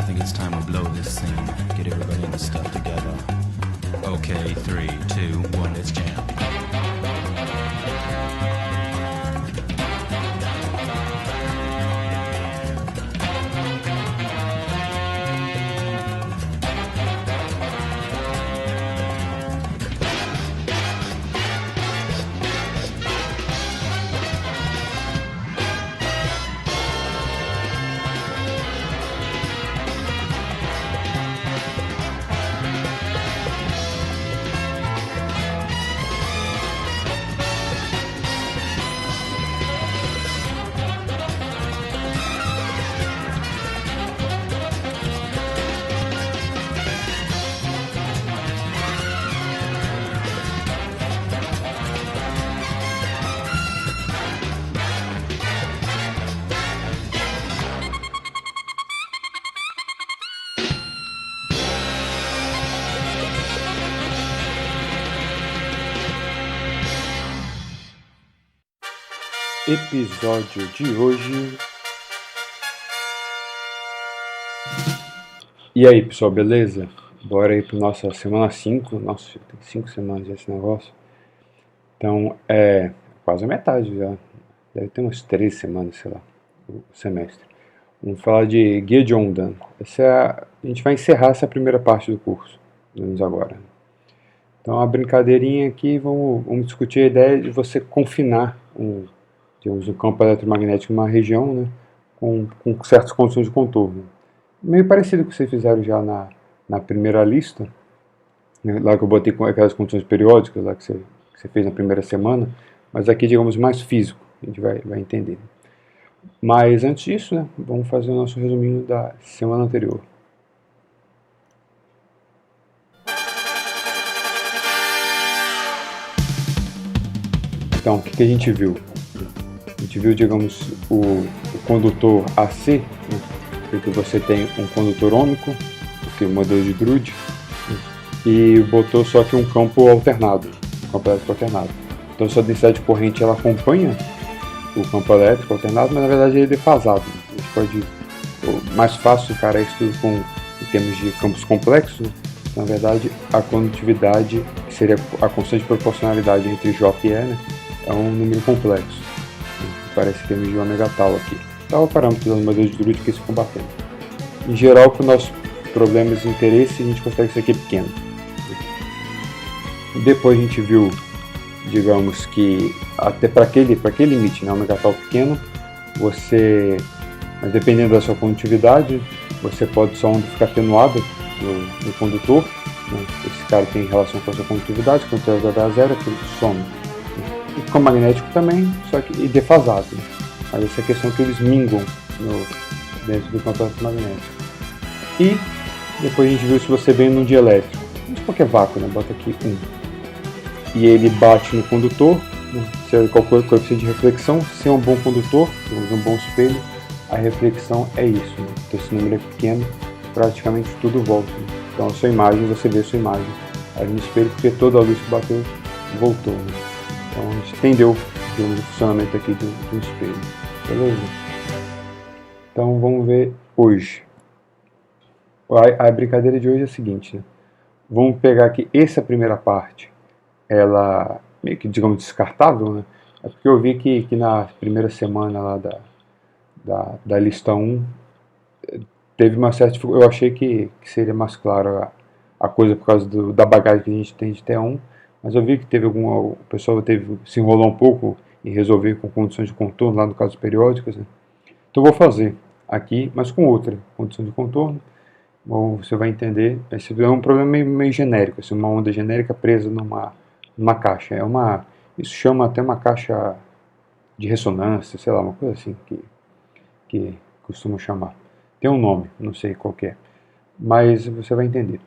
think it's time we blow this scene. Get everybody in the stuff together. Okay, 3, 2, 1, let's jam. Episódio de hoje. E aí, pessoal, beleza? Bora aí para nossa semana 5. Nossa, tem 5 semanas esse negócio. Então é quase a metade já. Deve ter umas 3 semanas, sei lá, o semestre. Vamos falar de Guia de Onda. A gente vai encerrar essa primeira parte do curso, vamos agora. Então a brincadeirinha aqui, vamos discutir a ideia de você confinar um campo eletromagnético em uma região, né, com certas condições de contorno. Meio parecido com o que vocês fizeram já na primeira lista, né, lá que eu botei com aquelas condições periódicas, lá que você fez na primeira semana, mas aqui, digamos, mais físico, a gente vai entender. Mas antes disso, né, vamos fazer o nosso resuminho da semana anterior. Então, o que a gente viu? A gente viu, digamos, o condutor AC, né, porque você tem um condutor ômico, que é o modelo de Drude, né, e botou só que um campo alternado, um campo elétrico alternado. Então sua densidade de corrente ela acompanha o campo elétrico alternado, mas na verdade ele é defasado. A gente pode, mais fácil encarar isso tudo em termos de campos complexos. Na verdade, a condutividade, que seria a constante de proporcionalidade entre J e E, né, é um número complexo. Parece que temos de ômega tal aqui. Tal parâmetro do modelo de Drude que se combatendo. Em geral, para os nossos problemas de interesse, a gente consegue isso aqui pequeno. Depois a gente viu, digamos que até para aquele limite, né, ômega tal pequeno, mas dependendo da sua condutividade, você pode sua onda ficar atenuada no condutor, né, esse cara tem relação com a sua condutividade, quando você vai a zero, aquilo some. E fica magnético também, só que defasado. Mas essa é a questão que eles minguam dentro do campo eletromagnético. E depois a gente viu se você vem num dielétrico, de qualquer vácuo, né? Bota aqui 1. E ele bate no condutor, né? Você calcula o coeficiente de reflexão. Se é um bom condutor, um bom espelho, a reflexão é isso. Né? Então esse número é pequeno, praticamente tudo volta. Né? Então a sua imagem, você vê a sua imagem ali no espelho, porque toda a luz que bateu voltou. Né? Então a gente entendeu o funcionamento aqui do espelho. Beleza? Então vamos ver hoje. A brincadeira de hoje é a seguinte, né? Vamos pegar aqui essa primeira parte, ela meio que, digamos, descartável, né? É porque eu vi que na primeira semana lá da lista 1 teve uma certa dificuldade. Eu achei que seria mais claro a coisa por causa da bagagem que a gente tem de T1, mas eu vi que o pessoal se enrolou um pouco em resolver com condições de contorno, lá no caso periódicas, né? Então eu vou fazer aqui, mas com outra condição de contorno. Bom, você vai entender. Esse é um problema meio genérico, assim, uma onda genérica presa numa caixa. Isso chama até uma caixa de ressonância, sei lá, uma coisa assim que costumam chamar. Tem um nome, não sei qual que é, mas você vai entender.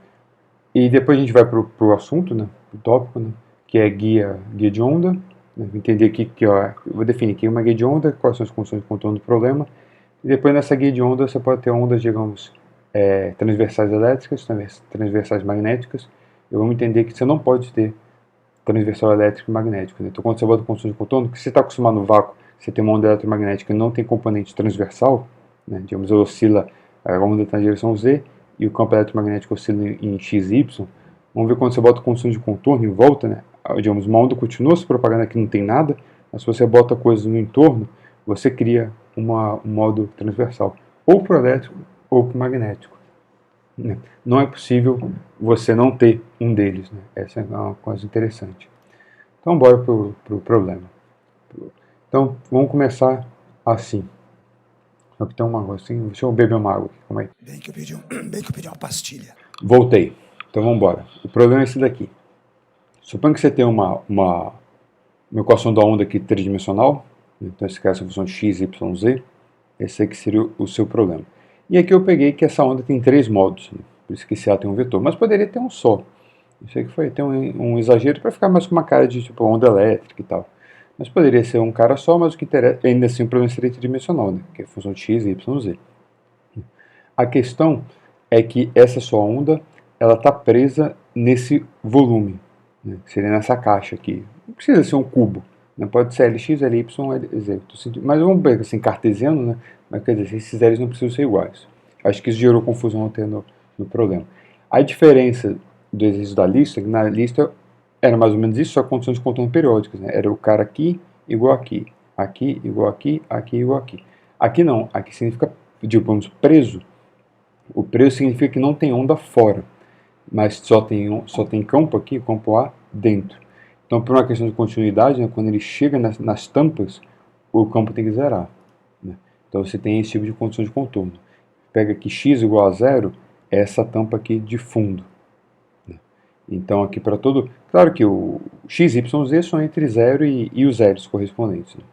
E depois a gente vai para o assunto, né, o tópico, né, que é guia de onda. Né, entender aqui eu vou definir aqui uma guia de onda, quais são as condições de contorno do problema. E depois nessa guia de onda você pode ter ondas, digamos, transversais elétricas, transversais magnéticas. Eu vou entender que você não pode ter transversal elétrico e magnético. Né? Então quando você bota condição de contorno, que você está acostumado no vácuo, você tem uma onda eletromagnética e não tem componente transversal, né? Digamos, ela oscila A onda está na direção Z e o campo eletromagnético oscila em x e y. Vamos ver quando você bota condições de contorno em volta, né? Digamos, uma onda continua se propagando aqui, não tem nada, mas se você bota coisas no entorno, você cria um modo transversal, ou para o elétrico ou para o magnético. Né? Não é possível você não ter um deles. Né? Essa é uma coisa interessante. Então, bora para o problema. Então, vamos começar assim. Só que tem uma água assim. Deixa eu beber uma água aqui. Calma aí. Bem que eu pedi uma pastilha. Voltei. Então, vamos embora. O problema é esse daqui. Suponha que você tem uma equação da onda aqui tridimensional. Então, esse caso é a função de x, y, z. Esse aqui seria o seu problema. E aqui eu peguei que essa onda tem 3 modos. Né? Por isso que esse A tem um vetor. Mas poderia ter um só. Isso aqui foi ter um exagero para ficar mais com uma cara de tipo onda elétrica e tal. Mas poderia ser um cara só, mas o que interessa, ainda assim o problema seria tridimensional, né? Que é a função de x, y, z. A questão é que essa sua onda, ela está presa nesse volume, né? Que seria nessa caixa aqui. Não precisa ser um cubo, né? Pode ser Lx, Ly, Lz. Mas vamos ver assim, cartesiano, né? Mas quer dizer, esses zeros não precisam ser iguais. Acho que isso gerou confusão até no problema. A diferença do exercício da lista, que na lista era mais ou menos isso, só condições de contorno periódicas, né? Era o cara aqui igual aqui, aqui igual aqui, aqui igual aqui. Aqui não, aqui significa, digamos, preso. O preso significa que não tem onda fora, mas só tem campo aqui, campo A, dentro. Então, por uma questão de continuidade, né, quando ele chega nas tampas, o campo tem que zerar. Né? Então, você tem esse tipo de condição de contorno. Pega aqui x igual a zero, é essa tampa aqui de fundo. Então, aqui para todo... Claro que o x, y, z são entre 0 e os zeros correspondentes. Né?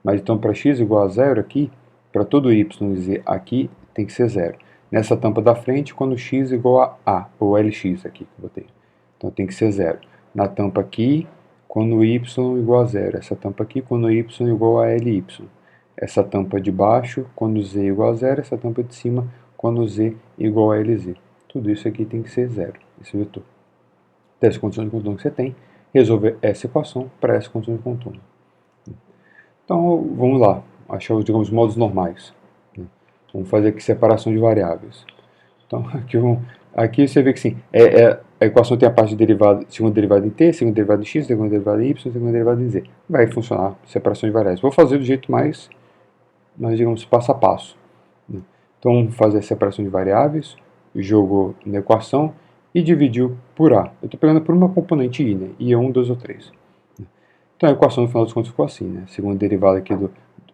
Mas então, para x igual a 0 aqui, para todo y e z aqui, tem que ser 0. Nessa tampa da frente, quando x igual a ou Lx aqui que eu botei. Então, tem que ser 0. Na tampa aqui, quando y igual a 0. Essa tampa aqui, quando y igual a Ly. Essa tampa de baixo, quando z igual a 0. Essa tampa de cima, quando z igual a Lz. Tudo isso aqui tem que ser 0, esse vetor. Dessa condição de contorno que você tem, resolver essa equação para essa condição de contorno. Então, vamos lá, achar os, digamos, modos normais. Vamos fazer aqui separação de variáveis. Então, aqui você vê que sim, a equação tem a parte de derivada, segunda derivada em t, segunda derivada em x, segunda derivada em y, segunda derivada em z. Vai funcionar separação de variáveis. Vou fazer do jeito mais digamos, passo a passo. Então, vamos fazer a separação de variáveis, jogou na equação, e dividiu por A. Eu estou pegando por uma componente I, né? I é 1, 2 ou 3. Então a equação no final dos contos ficou assim, né? Segunda derivada aqui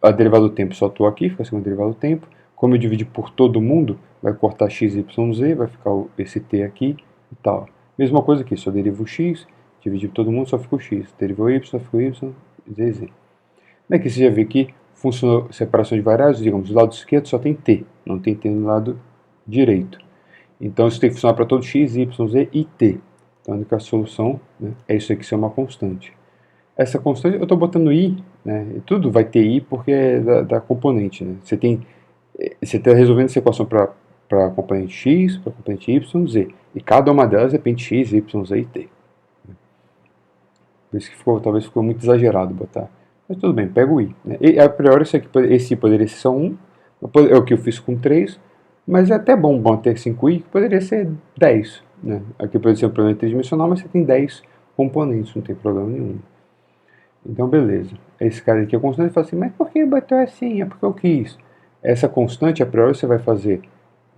a derivada do tempo só estou aqui, fica a segunda derivada do tempo. Como eu dividi por todo mundo, vai cortar x, y, z, vai ficar esse t aqui e tal. Mesma coisa aqui, só derivo o x, dividi por todo mundo, só fica o x. Derivo o y, só fica o y, z, z. Daqui você já vê que funcionou separação de variáveis, digamos, do lado esquerdo só tem t, não tem t no lado direito. Então, isso tem que funcionar para todo x, y, z e t. Então, a única solução, né, é isso aqui ser uma constante. Essa constante, eu estou botando i, né, e tudo vai ter i porque é da componente. Né. Você está resolvendo essa equação para a componente x, para a componente y, z. E cada uma delas depende de x, y, z e t. Por isso que talvez ficou muito exagerado botar. Mas tudo bem, pega o i. Né. E a priori, esse i poderia ser só 1, é o que eu fiz com 3. Mas é até bom ter 5i, que poderia ser 10. Né? Aqui pode ser um problema tridimensional, mas você tem 10 componentes, não tem problema nenhum. Então, beleza. Esse cara aqui é constante, fala assim, mas por que bateu assim? É porque eu quis. Essa constante, a priori, você vai fazer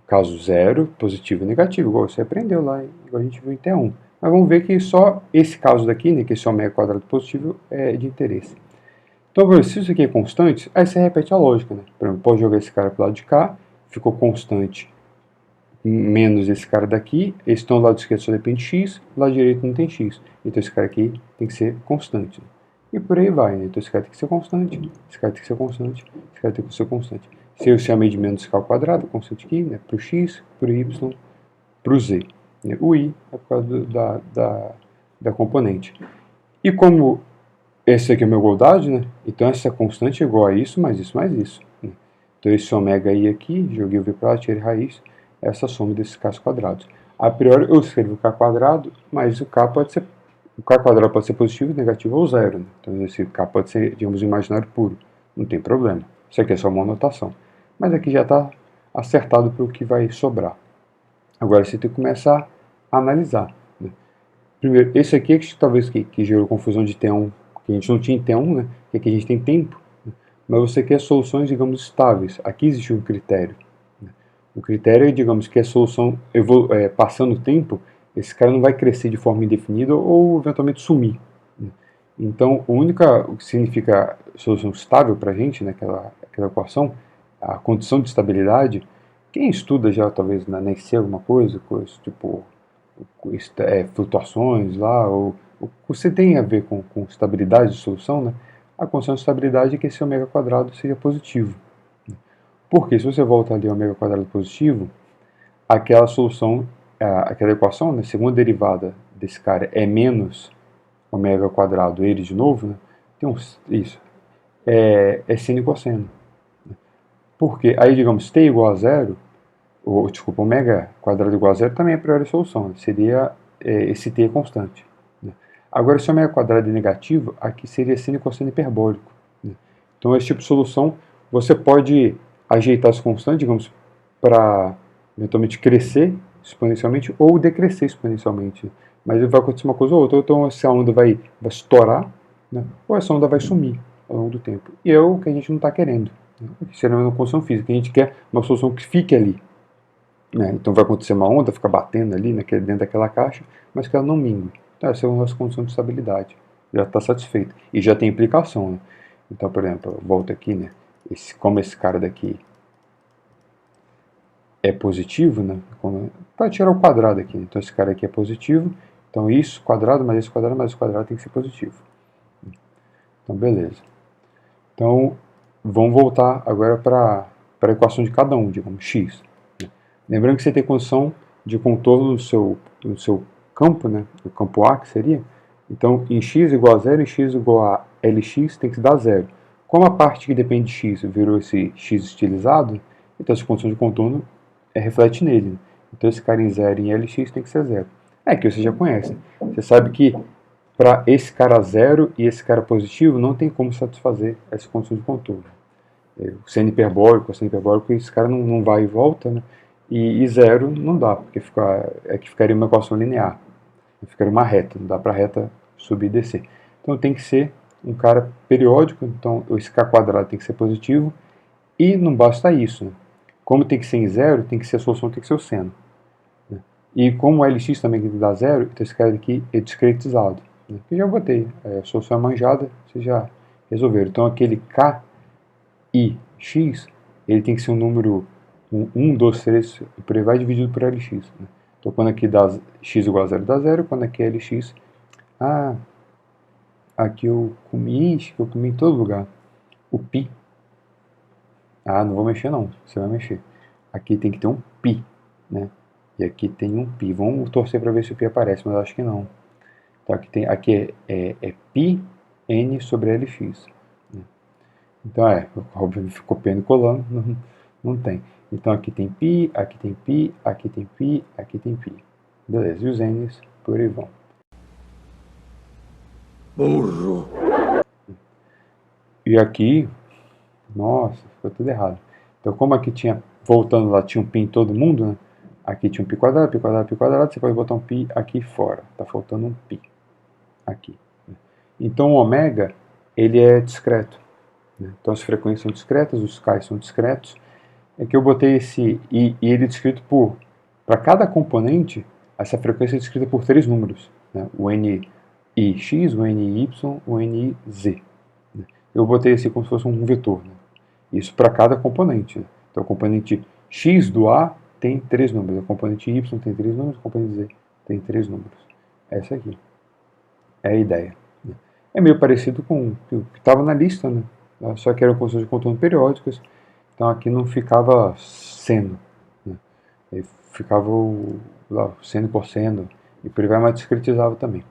caso 0, positivo e negativo, igual você aprendeu lá, igual a gente viu em T1. Mas vamos ver que só esse caso daqui, né, que esse ômega quadrado positivo, é de interesse. Então, se isso aqui é constante, aí você repete a lógica. Né? Por exemplo, pode jogar esse cara para o lado de cá, ficou constante menos esse cara daqui, esse do lado esquerdo só depende de x, do lado direito não tem x. Então esse cara aqui tem que ser constante. E por aí vai, né? Então esse cara tem que ser constante, esse cara tem que ser constante, esse cara tem que ser constante. Se eu chamei de menos esse ao quadrado, constante aqui, né? Para o x, para o y, para o z. Né? O i é por causa da componente. E como esse aqui é o meu igualdade, né? Então essa constante é igual a isso, mais isso, mais isso. Né? Então esse ômega i aqui, joguei o v para lá, tirei raiz, essa soma desses k's quadrados. A priori eu escrevo k quadrado, mas o k quadrado pode ser positivo, negativo ou zero. Né? Então esse k pode ser, digamos, imaginário puro. Não tem problema. Isso aqui é só uma anotação. Mas aqui já está acertado para o que vai sobrar. Agora você tem que começar a analisar. Né? Primeiro, esse aqui é que talvez que gerou confusão de T1, que a gente não tinha em T1, né? Que aqui a gente tem tempo, né? Mas você quer soluções, digamos, estáveis. Aqui existe um critério. Né? O critério é, digamos, que a solução, passando o tempo, esse cara não vai crescer de forma indefinida ou eventualmente sumir. Né? Então, o que significa solução estável para a gente, né, aquela equação, a condição de estabilidade, quem estuda já talvez na NEC alguma coisa tipo flutuações lá, ou o que você tem a ver com estabilidade de solução, né? A condição de estabilidade é que esse ômega quadrado seja positivo. Porque se você volta ali ao ômega quadrado positivo, aquela solução, aquela equação, né, segunda derivada desse cara é menos ômega quadrado, ele de novo, né? Tem isso. É seno e cosseno. Porque aí, digamos, t igual a zero, desculpa, ômega quadrado igual a zero também é a priori solução, né? Seria esse t constante. Né? Agora, se o ômega quadrado é negativo, aqui seria seno e cosseno hiperbólico. Né? Então, esse tipo de solução, você pode ajeitar as constantes, digamos, para eventualmente crescer exponencialmente ou decrescer exponencialmente. Mas vai acontecer uma coisa ou outra. Então, essa onda vai estourar, né? Ou essa onda vai sumir ao longo do tempo. E é o que a gente não está querendo. Né? Isso é uma condição física. A gente quer uma solução que fique ali. Né? Então vai acontecer uma onda, fica batendo ali dentro daquela caixa, mas que ela não mingue. Então essa é a nossa condição de estabilidade. Já está satisfeito. E já tem implicação. Né? Então, por exemplo, eu volto aqui, né? Como esse cara daqui é positivo, né? Para tirar o quadrado aqui. Então esse cara aqui é positivo. Então isso, quadrado, mais esse quadrado tem que ser positivo. Então beleza. Então vamos voltar agora para a equação de cada um, digamos, x. Lembrando que você tem condição de contorno no seu campo, né? O campo A, que seria. Então, em x igual a zero, em x igual a Lx, tem que dar zero. Como a parte que depende de x virou esse x estilizado, então essa condição de contorno reflete nele. Né? Então, esse cara em zero em Lx tem que ser zero. É que você já conhece. Você sabe que para esse cara zero e esse cara positivo, não tem como satisfazer essa condição de contorno. O seno hiperbólico, esse cara não vai e volta, né? E zero não dá, porque ficaria uma equação linear. Ficaria uma reta, não dá para a reta subir e descer. Então tem que ser um cara periódico, então esse k quadrado tem que ser positivo, e não basta isso. Né? Como tem que ser em zero, tem que ser a solução, tem que ser o seno. Né? E como o Lx também tem que dar zero, então esse cara aqui é discretizado. Né? Eu já botei, a solução é manjada, vocês já resolveram. Então aquele KIX, ele tem que ser um número 1, 2, 3, e por aí vai dividido por Lx. Né? Então quando aqui dá x igual a zero, dá zero, quando aqui é Lx, aqui eu comi em todo lugar, o π. Não vou mexer não, você vai mexer. Aqui tem que ter um π, né? E aqui tem um π. Vamos torcer para ver se o π aparece, mas acho que não. Então aqui é π n sobre Lx. Né? Então óbvio, ficou copiando e colando, não tem. Então aqui tem π, aqui tem π, aqui tem π, aqui tem π. Beleza, e os n's por aí vão. Burro. E aqui, nossa, ficou tudo errado. Então como aqui voltando lá, tinha um π em todo mundo, né? Aqui tinha um π quadrado, π quadrado, π quadrado, você pode botar um π aqui fora. Está faltando um π aqui. Então o ômega, ele é discreto. Né? Então as frequências são discretas, os k são discretos. É que eu botei esse e ele é descrito para cada componente, essa frequência é descrita por 3 números, né? O NIx, o NY, o NZ. Né? Eu botei esse como se fosse um vetor, né? Isso para cada componente. Né? Então o componente x do A tem 3 números, o componente Y tem 3 números, o componente Z tem 3 números. Essa aqui é a ideia. Né? É meio parecido com o que estava na lista, né? Só que eram condições de contorno periódicas. Então aqui não ficava seno, né? Aí ficava o seno por seno, e por aí vai, mais discretizava também.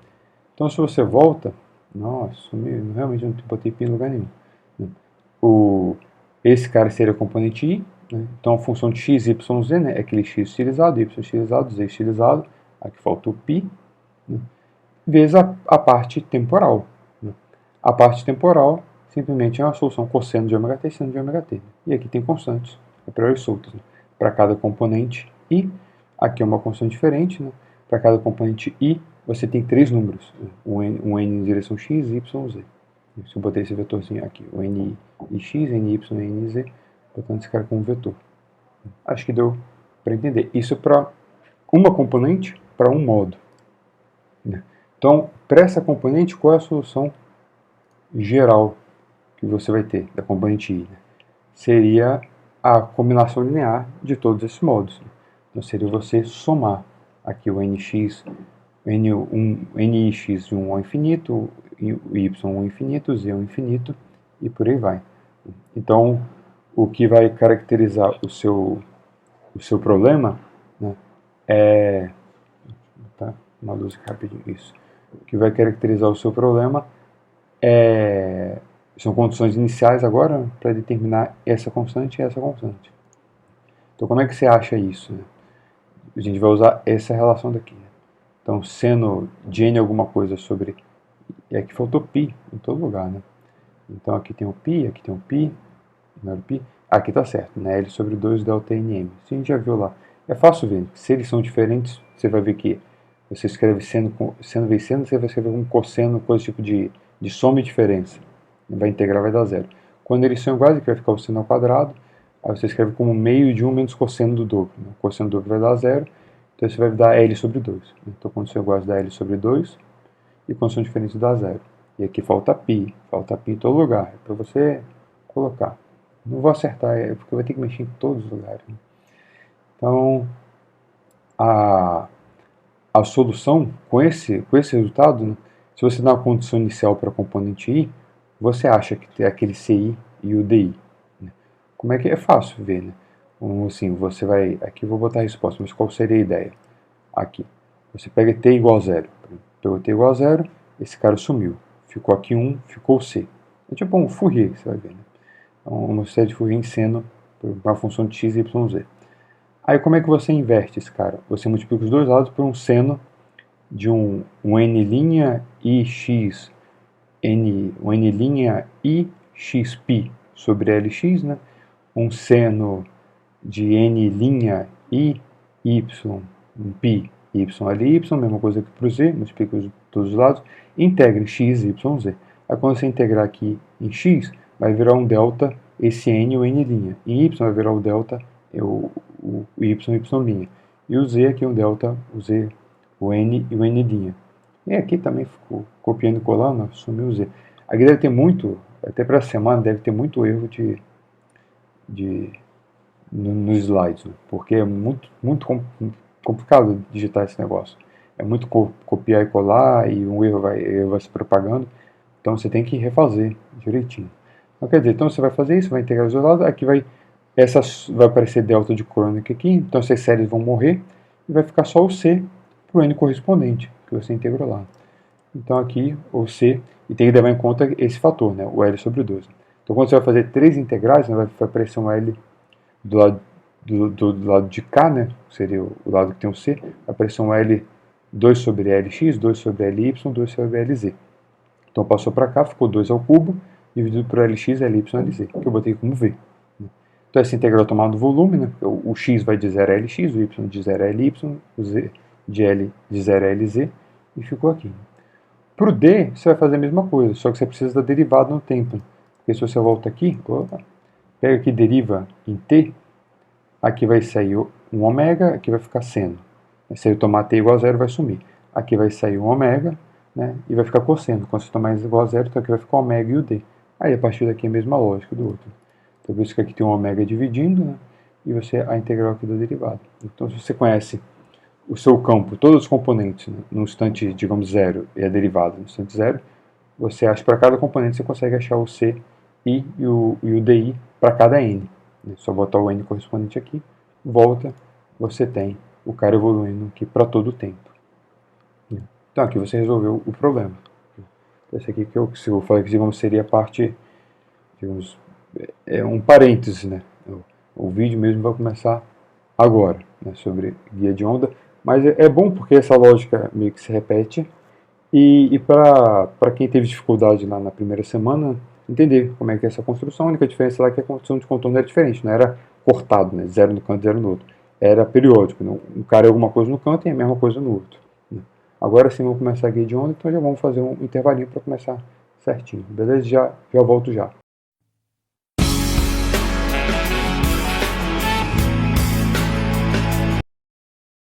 Então se você volta, nossa, realmente não botei π em lugar nenhum. Né? Esse cara seria o componente I, né? Então a função de x, y, z, né? É aquele x estilizado, y estilizado, z estilizado, aqui faltou π, né? Vezes a parte temporal. Né? A parte temporal simplesmente é uma solução cosseno de ômega t, seno de ômega t. E aqui tem constantes, a priori soltas. Né? para cada componente I. Aqui é uma constante diferente, né? Para cada componente I, você tem 3 números, um n em direção x, y, z. Se eu botei esse vetorzinho aqui, o n i x, n y, n z, botando esse cara como vetor. Acho que deu para entender. Isso para uma componente, para um modo. Né? Então, para essa componente, qual é a solução geral que você vai ter da componente I? Né? Seria a combinação linear de todos esses modos. Né? Então, seria você somar aqui o nx, nix de 1 ao infinito, y 1 ao infinito, z ao infinito, e por aí vai. Então, o que vai caracterizar o seu problema, né, é... Tá? Uma luz rapidinho, isso. O que vai caracterizar o seu problema são condições iniciais agora para determinar essa constante e essa constante. Então, como é que você acha isso? Né? A gente vai usar essa relação daqui. Né? Então, seno de n alguma coisa sobre... E aqui faltou π em todo lugar, né? Então, aqui tem o π, aqui tem o π, não era o π. Aqui está certo, né? L sobre 2 delta nm. Isso a gente já viu lá. É fácil ver. Se eles são diferentes, você vai ver que você escreve seno vezes seno, você vai escrever um cosseno, coisa tipo de soma e diferença. Vai integrar, vai dar zero. Quando eles são iguais, aqui vai ficar o seno ao quadrado. Aí você escreve como meio de 1 menos cosseno do dobro. Né? O cosseno do dobro vai dar zero. Então isso vai dar L sobre 2. Então quando são iguais dá L sobre 2. E quando são diferentes dá zero. E aqui falta π. Falta π em todo lugar. É para você colocar. Não vou acertar, porque eu vou ter que mexer em todos os lugares. Né? Então, a solução com esse resultado, né, se você dá uma condição inicial para a componente I, você acha que tem aquele CI e o DI. Né? Como é que é fácil ver, né? Então, assim, você vai... Aqui eu vou botar a resposta, mas qual seria a ideia? Aqui. Você pega t igual a 0. Pegou t igual a 0, esse cara sumiu. Ficou aqui 1, ficou C. É tipo um Fourier, você vai ver, né? Uma série de Fourier em seno por uma função de x, y, z. Aí como é que você inverte esse cara? Você multiplica os dois lados por um seno de um n' i x, um n' i xπ sobre lx, né? Um seno de n' i y, um π, y, ly, mesma coisa que para o z, multiplica todos os lados, integra em x, y, z. Aí quando você integrar aqui em x, vai virar um delta esse n, o n'. Em y vai virar o delta, o y, y'. E o z aqui um delta, o z, o n e o n'. E aqui também ficou copiando e colando, sumiu o z. Aqui deve ter muito, até para a semana, deve ter muito erro nos slides, né? Porque é muito complicado digitar esse negócio. É muito copiar e colar e um erro vai se propagando. Então você tem que refazer direitinho. Então, quer dizer, então você vai fazer isso, vai integrar os dois lados, aqui vai aparecer delta de crônica aqui, então essas séries vão morrer e vai ficar só o C para o N correspondente, que você integrou lá. Então aqui o C, e tem que levar em conta esse fator, né, o L sobre 2. Então quando você vai fazer 3 integrais, né, vai aparecer um L do lado de cá, né, seria o lado que tem o C, vai aparecer um L 2 sobre LX, 2 sobre LY, 2 sobre LZ. Então passou para cá, ficou 2 ao cubo, dividido por LX, LY, LZ, que eu botei como V. Então essa integral tomada do volume, né? O x vai de 0 a lx, o y de 0 a ly, o z de L de 0 a lz, e ficou aqui. Para o D, você vai fazer a mesma coisa, só que você precisa da derivada no tempo. Porque se você volta aqui, pega aqui deriva em t, aqui vai sair um ômega, aqui vai ficar seno. Se eu tomar t igual a 0, vai sumir. Aqui vai sair um ômega, né? E vai ficar cosseno. Quando você tomar igual a 0, então aqui vai ficar o ômega e o d. Aí a partir daqui é a mesma lógica do outro. Então por isso que aqui tem um ômega dividindo, né? E você a integral aqui da derivada. Então se você conhece o seu campo, todos os componentes, né, no instante, digamos, 0 e a derivada no instante 0, você acha para cada componente você consegue achar o C, I e o DI para cada N. Né? Só botar o N correspondente aqui, volta, você tem o cara evoluindo aqui para todo o tempo. Então aqui você resolveu o problema. Esse aqui que eu falei que, digamos, seria a parte, digamos, é um parêntese, né? O vídeo mesmo vai começar agora, né, sobre guia de onda, mas é bom porque essa lógica meio que se repete, e para quem teve dificuldade lá na primeira semana, entender como é que é essa construção. A única diferença lá é que a construção de contorno era diferente, não era cortado, né? Zero no canto, zero no outro. Era periódico, né? Um cara é alguma coisa no canto e a mesma coisa no outro. Né? Agora sim vamos começar a guia de onda, então já vamos fazer um intervalinho para começar certinho. Beleza? Já volto já.